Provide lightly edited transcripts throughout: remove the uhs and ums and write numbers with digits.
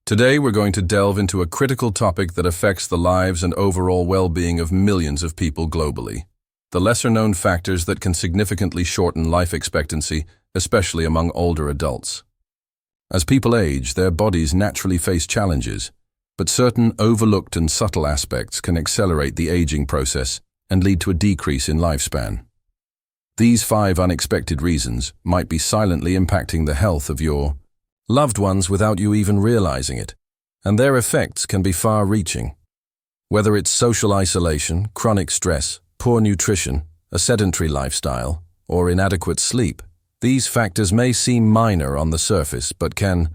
Today, we're going to delve into a critical topic that affects the lives and overall well-being of millions of people globally. The lesser-known factors that can significantly shorten life expectancy, especially among older adults. As people age, their bodies naturally face challenges, but certain overlooked and subtle aspects can accelerate the aging process and lead to a decrease in lifespan. These 5 unexpected reasons might be silently impacting the health of your loved ones without you even realizing it, and their effects can be far-reaching. Whether it's social isolation, chronic stress, poor nutrition, a sedentary lifestyle, or inadequate sleep, these factors may seem minor on the surface but can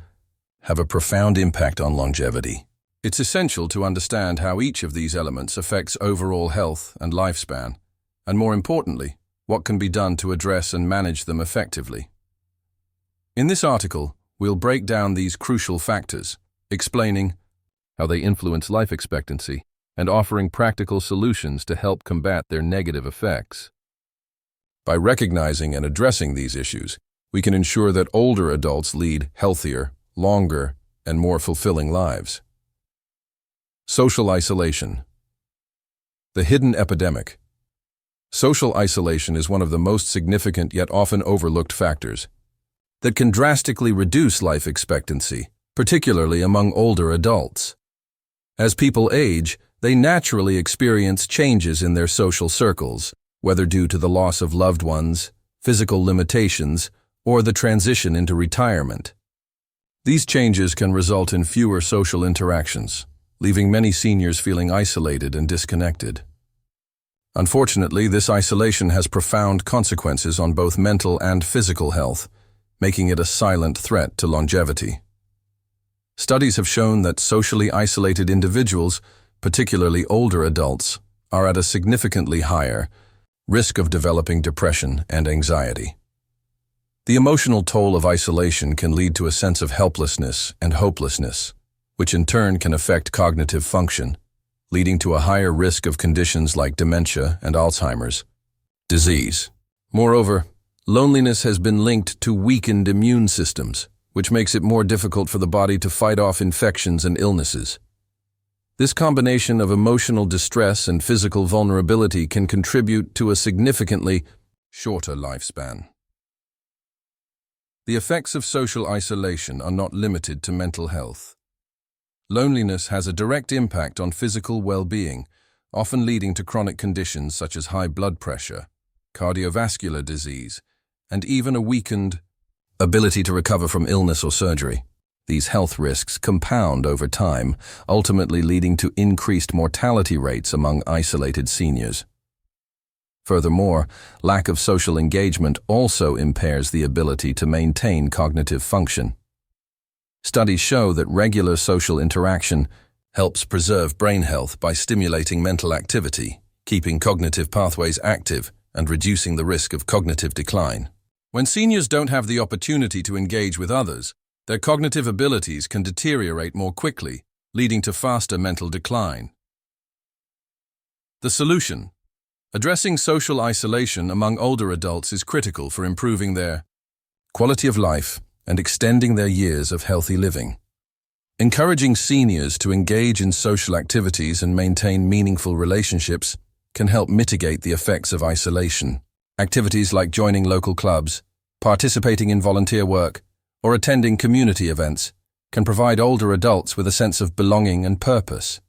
have a profound impact on longevity. It's essential to understand how each of these elements affects overall health and lifespan, and more importantly, what can be done to address and manage them effectively. In this article, we'll break down these crucial factors, explaining how they influence life expectancy and offering practical solutions to help combat their negative effects. By recognizing and addressing these issues, we can ensure that older adults lead healthier, longer, and more fulfilling lives. Social isolation. The hidden epidemic. Social isolation is one of the most significant yet often overlooked factors that can drastically reduce life expectancy, particularly among older adults. As people age, they naturally experience changes in their social circles, whether due to the loss of loved ones, physical limitations, or the transition into retirement. These changes can result in fewer social interactions, leaving many seniors feeling isolated and disconnected. Unfortunately, this isolation has profound consequences on both mental and physical health, making it a silent threat to longevity. Studies have shown that socially isolated individuals, particularly older adults, are at a significantly higher risk of developing depression and anxiety. The emotional toll of isolation can lead to a sense of helplessness and hopelessness, which in turn can affect cognitive function, leading to a higher risk of conditions like dementia and Alzheimer's disease. Moreover, loneliness has been linked to weakened immune systems, which makes it more difficult for the body to fight off infections and illnesses. This combination of emotional distress and physical vulnerability can contribute to a significantly shorter lifespan. The effects of social isolation are not limited to mental health. Loneliness has a direct impact on physical well-being, often leading to chronic conditions such as high blood pressure, cardiovascular disease, and even a weakened ability to recover from illness or surgery. These health risks compound over time, ultimately leading to increased mortality rates among isolated seniors. Furthermore, lack of social engagement also impairs the ability to maintain cognitive function. Studies show that regular social interaction helps preserve brain health by stimulating mental activity, keeping cognitive pathways active, and reducing the risk of cognitive decline. When seniors don't have the opportunity to engage with others, their cognitive abilities can deteriorate more quickly, leading to faster mental decline. The solution. Addressing social isolation among older adults is critical for improving their quality of life and extending their years of healthy living. Encouraging seniors to engage in social activities and maintain meaningful relationships can help mitigate the effects of isolation. Activities like joining local clubs, participating in volunteer work, or attending community events can provide older adults with a sense of belonging and purpose.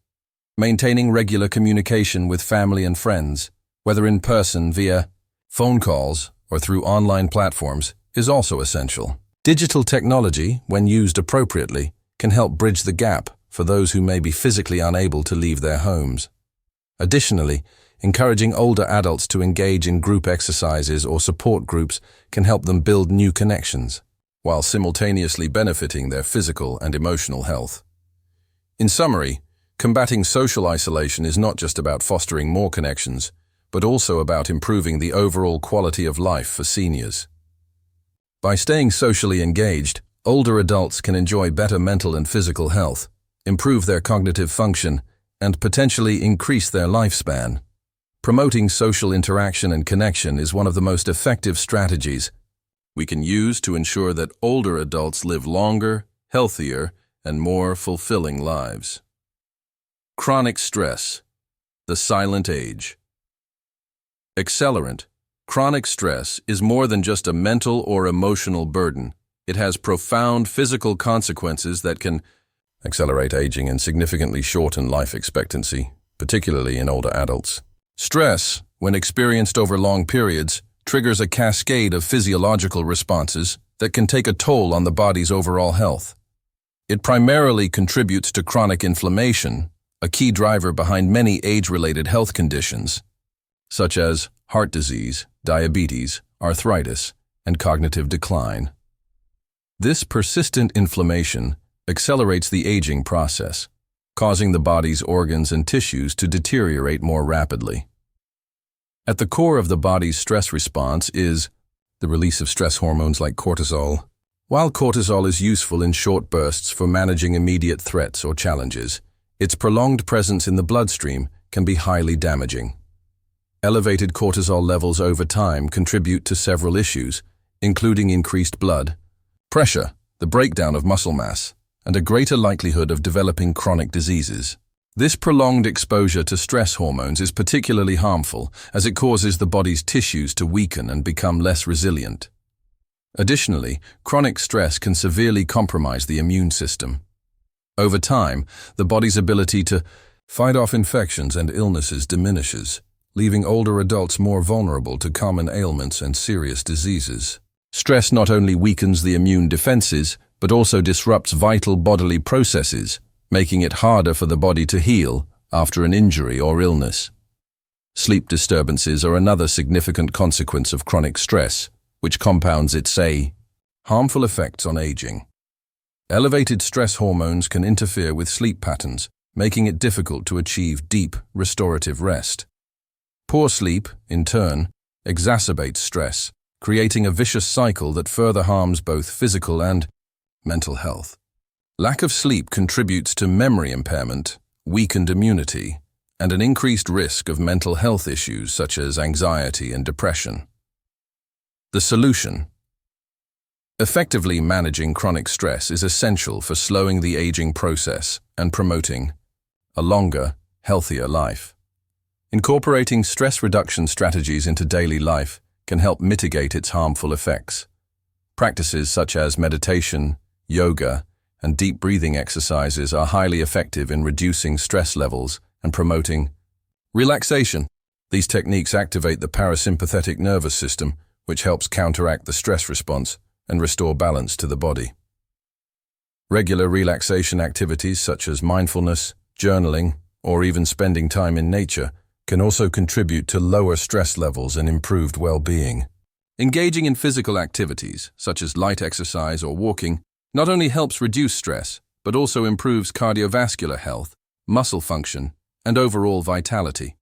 Maintaining regular communication with family and friends, whether in person via phone calls or through online platforms, is also essential. Digital technology, when used appropriately, can help bridge the gap for those who may be physically unable to leave their homes. Additionally, encouraging older adults to engage in group exercises or support groups can help them build new connections, while simultaneously benefiting their physical and emotional health. In summary, combating social isolation is not just about fostering more connections, but also about improving the overall quality of life for seniors. By staying socially engaged, older adults can enjoy better mental and physical health, improve their cognitive function, and potentially increase their lifespan. Promoting social interaction and connection is one of the most effective strategies we can use to ensure that older adults live longer, healthier, and more fulfilling lives. Chronic stress, the silent age. Accelerant, chronic stress is more than just a mental or emotional burden. It has profound physical consequences that can accelerate aging and significantly shorten life expectancy, particularly in older adults. Stress, when experienced over long periods, triggers a cascade of physiological responses that can take a toll on the body's overall health. It primarily contributes to chronic inflammation, a key driver behind many age-related health conditions, such as heart disease, diabetes, arthritis, and cognitive decline. This persistent inflammation accelerates the aging process, causing the body's organs and tissues to deteriorate more rapidly. At the core of the body's stress response is the release of stress hormones like cortisol. While cortisol is useful in short bursts for managing immediate threats or challenges, its prolonged presence in the bloodstream can be highly damaging. Elevated cortisol levels over time contribute to several issues, including increased blood pressure, the breakdown of muscle mass, and a greater likelihood of developing chronic diseases. This prolonged exposure to stress hormones is particularly harmful as it causes the body's tissues to weaken and become less resilient. Additionally, chronic stress can severely compromise the immune system. Over time, the body's ability to fight off infections and illnesses diminishes, leaving older adults more vulnerable to common ailments and serious diseases. Stress not only weakens the immune defenses, but also disrupts vital bodily processes, making it harder for the body to heal after an injury or illness. Sleep disturbances are another significant consequence of chronic stress, which compounds its harmful effects on aging. Elevated stress hormones can interfere with sleep patterns, making it difficult to achieve deep, restorative rest. Poor sleep, in turn, exacerbates stress, creating a vicious cycle that further harms both physical and mental health. Lack of sleep contributes to memory impairment, weakened immunity, and an increased risk of mental health issues such as anxiety and depression. The solution. Effectively managing chronic stress is essential for slowing the aging process and promoting a longer, healthier life. Incorporating stress reduction strategies into daily life can help mitigate its harmful effects. Practices such as meditation, yoga, and deep breathing exercises are highly effective in reducing stress levels and promoting relaxation. These techniques activate the parasympathetic nervous system, which helps counteract the stress response and restore balance to the body. Regular relaxation activities such as mindfulness, journaling, or even spending time in nature can also contribute to lower stress levels and improved well-being. Engaging in physical activities, such as light exercise or walking, not only helps reduce stress, but also improves cardiovascular health, muscle function, and overall vitality.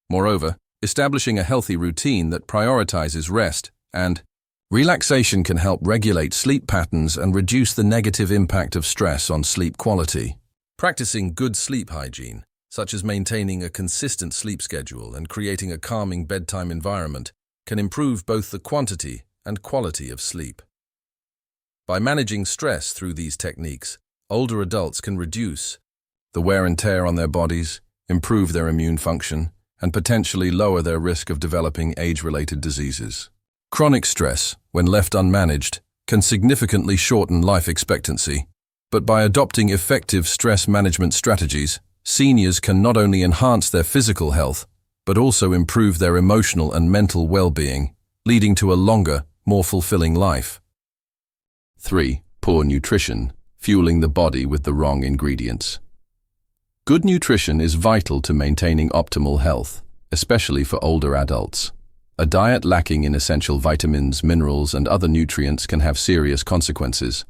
Moreover, establishing a healthy routine that prioritizes rest and relaxation can help regulate sleep patterns and reduce the negative impact of stress on sleep quality. Practicing good sleep hygiene, such as maintaining a consistent sleep schedule and creating a calming bedtime environment, can improve both the quantity and quality of sleep. By managing stress through these techniques, older adults can reduce the wear and tear on their bodies, improve their immune function, and potentially lower their risk of developing age-related diseases. Chronic stress, when left unmanaged, can significantly shorten life expectancy, but by adopting effective stress management strategies, seniors can not only enhance their physical health, but also improve their emotional and mental well-being, leading to a longer, more fulfilling life. 3. Poor nutrition, fueling the body with the wrong ingredients. Good nutrition is vital to maintaining optimal health, especially for older adults. A diet lacking in essential vitamins, minerals, and other nutrients can have serious consequences,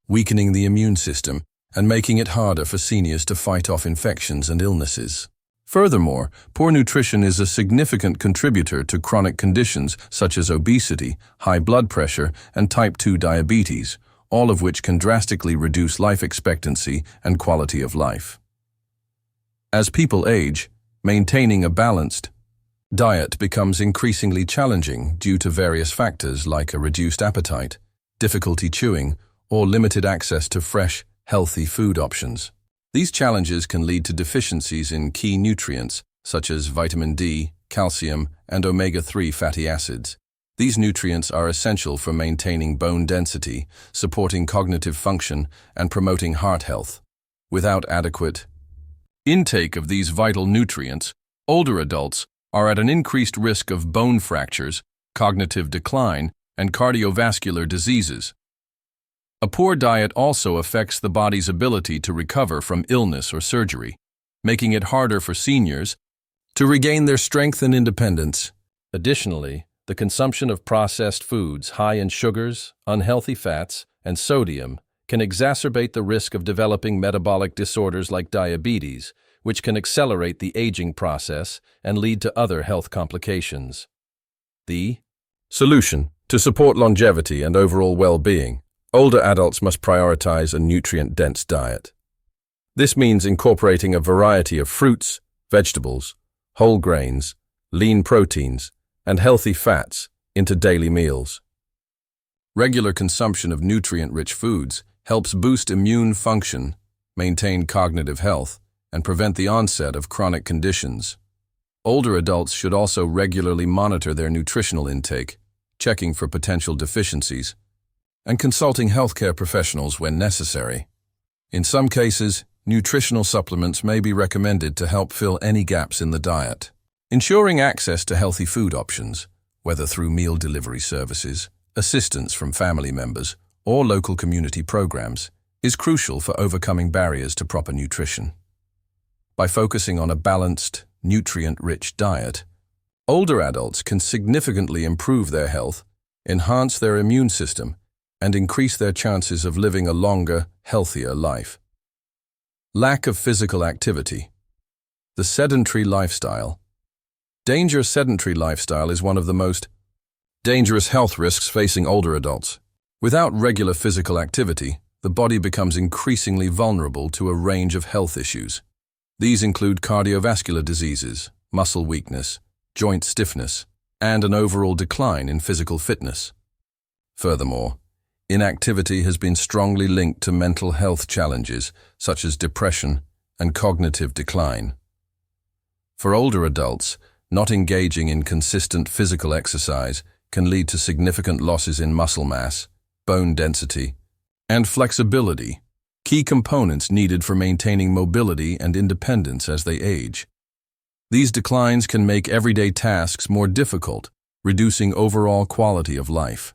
weakening the immune system and making it harder for seniors to fight off infections and illnesses. Furthermore, poor nutrition is a significant contributor to chronic conditions such as obesity, high blood pressure, and type 2 diabetes, all of which can drastically reduce life expectancy and quality of life. As people age, maintaining a balanced diet becomes increasingly challenging due to various factors like a reduced appetite, difficulty chewing, or limited access to fresh, healthy food options. These challenges can lead to deficiencies in key nutrients such as vitamin D, calcium, and omega-3 fatty acids. These nutrients are essential for maintaining bone density, supporting cognitive function, and promoting heart health. Without adequate intake of these vital nutrients, older adults are at an increased risk of bone fractures, cognitive decline, and cardiovascular diseases. A poor diet also affects the body's ability to recover from illness or surgery, making it harder for seniors to regain their strength and independence. Additionally, the consumption of processed foods high in sugars, unhealthy fats, and sodium can exacerbate the risk of developing metabolic disorders like diabetes, which can accelerate the aging process and lead to other health complications. The solution to support longevity and overall well-being, older adults must prioritize a nutrient-dense diet. This means incorporating a variety of fruits, vegetables, whole grains, lean proteins, and healthy fats into daily meals. Regular consumption of nutrient-rich foods helps boost immune function, maintain cognitive health, and prevent the onset of chronic conditions. Older adults should also regularly monitor their nutritional intake, checking for potential deficiencies, and consulting healthcare professionals when necessary. In some cases, nutritional supplements may be recommended to help fill any gaps in the diet. Ensuring access to healthy food options, whether through meal delivery services, assistance from family members, or local community programs, is crucial for overcoming barriers to proper nutrition. By focusing on a balanced, nutrient-rich diet, older adults can significantly improve their health, enhance their immune system, and increase their chances of living a longer, healthier life. Lack of physical activity. The sedentary lifestyle. Dangerous sedentary lifestyle is one of the most dangerous health risks facing older adults. Without regular physical activity, the body becomes increasingly vulnerable to a range of health issues. These include cardiovascular diseases, muscle weakness, joint stiffness, and an overall decline in physical fitness. Furthermore, inactivity has been strongly linked to mental health challenges such as depression and cognitive decline. For older adults, not engaging in consistent physical exercise can lead to significant losses in muscle mass, bone density, and flexibility, key components needed for maintaining mobility and independence as they age. These declines can make everyday tasks more difficult, reducing overall quality of life.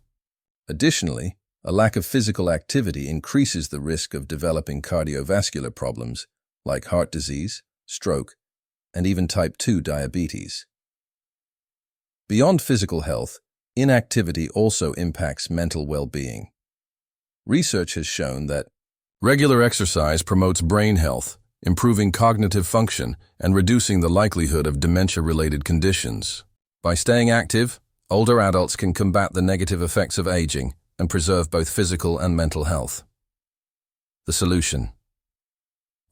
Additionally, a lack of physical activity increases the risk of developing cardiovascular problems like heart disease, stroke, and even type 2 diabetes. Beyond physical health, inactivity also impacts mental well-being. Research has shown that regular exercise promotes brain health, improving cognitive function and reducing the likelihood of dementia-related conditions. By staying active, older adults can combat the negative effects of aging and preserve both physical and mental health. The solution.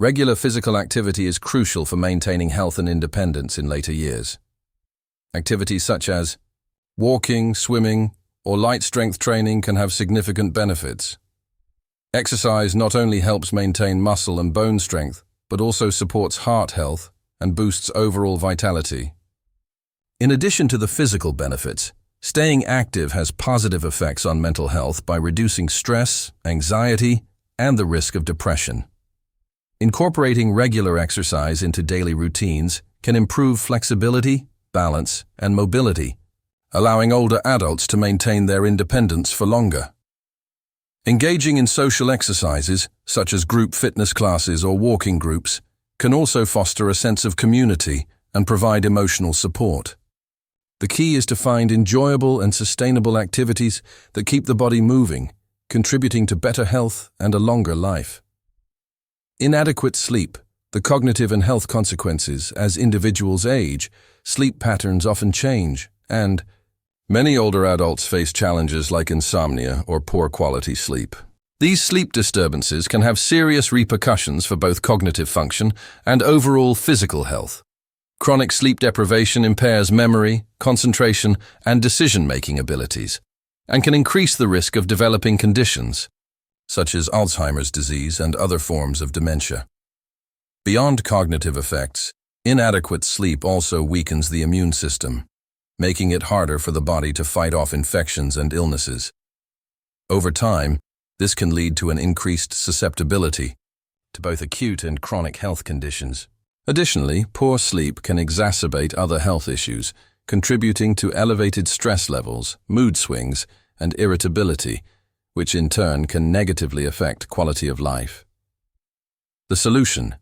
Regular physical activity is crucial for maintaining health and independence in later years. Activities such as walking, swimming, or light strength training can have significant benefits. Exercise not only helps maintain muscle and bone strength, but also supports heart health and boosts overall vitality. In addition to the physical benefits, staying active has positive effects on mental health by reducing stress, anxiety, and the risk of depression. Incorporating regular exercise into daily routines can improve flexibility, balance, and mobility, allowing older adults to maintain their independence for longer. Engaging in social exercises, such as group fitness classes or walking groups, can also foster a sense of community and provide emotional support. The key is to find enjoyable and sustainable activities that keep the body moving, contributing to better health and a longer life. Inadequate sleep, the cognitive and health consequences. As individuals age, sleep patterns often change, and many older adults face challenges like insomnia or poor quality sleep. These sleep disturbances can have serious repercussions for both cognitive function and overall physical health. Chronic sleep deprivation impairs memory, concentration, and decision-making abilities, and can increase the risk of developing conditions such as Alzheimer's disease and other forms of dementia. Beyond cognitive effects, inadequate sleep also weakens the immune system, making it harder for the body to fight off infections and illnesses. Over time, this can lead to an increased susceptibility to both acute and chronic health conditions. Additionally, poor sleep can exacerbate other health issues, contributing to elevated stress levels, mood swings, and irritability, which in turn can negatively affect quality of life. The solution: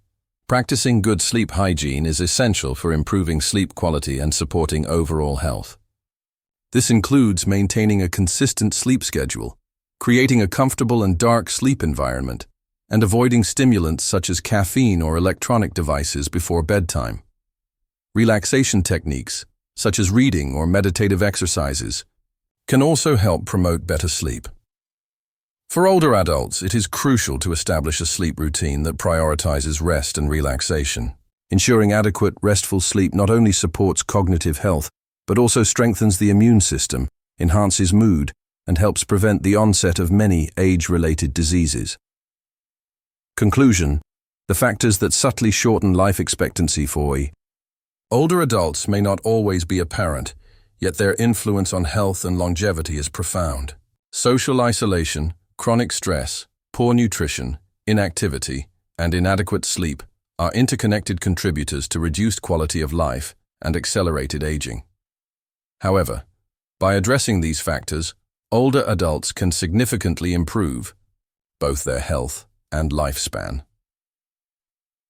practicing good sleep hygiene is essential for improving sleep quality and supporting overall health. This includes maintaining a consistent sleep schedule, creating a comfortable and dark sleep environment, and avoiding stimulants such as caffeine or electronic devices before bedtime. Relaxation techniques, such as reading or meditative exercises, can also help promote better sleep. For older adults, it is crucial to establish a sleep routine that prioritizes rest and relaxation. Ensuring adequate, restful sleep not only supports cognitive health, but also strengthens the immune system, enhances mood, and helps prevent the onset of many age-related diseases. Conclusion: the factors that subtly shorten life expectancy for older adults may not always be apparent, yet their influence on health and longevity is profound. Social isolation, chronic stress, poor nutrition, inactivity, and inadequate sleep are interconnected contributors to reduced quality of life and accelerated aging. However, by addressing these factors, older adults can significantly improve both their health and lifespan.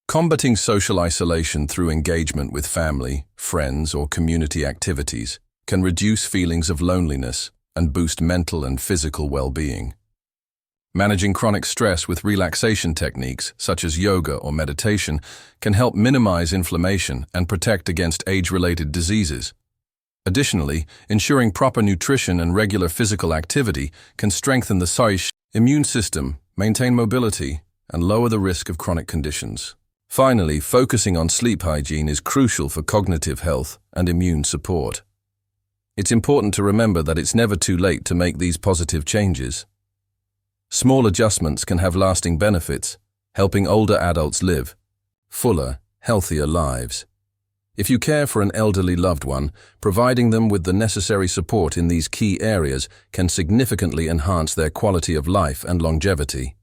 Combating social isolation through engagement with family, friends, or community activities can reduce feelings of loneliness and boost mental and physical well-being. Managing chronic stress with relaxation techniques, such as yoga or meditation, can help minimize inflammation and protect against age-related diseases. Additionally, ensuring proper nutrition and regular physical activity can strengthen the immune system, maintain mobility, and lower the risk of chronic conditions. Finally, focusing on sleep hygiene is crucial for cognitive health and immune support. It's important to remember that it's never too late to make these positive changes. Small adjustments can have lasting benefits, helping older adults live fuller, healthier lives. If you care for an elderly loved one, providing them with the necessary support in these key areas can significantly enhance their quality of life and longevity.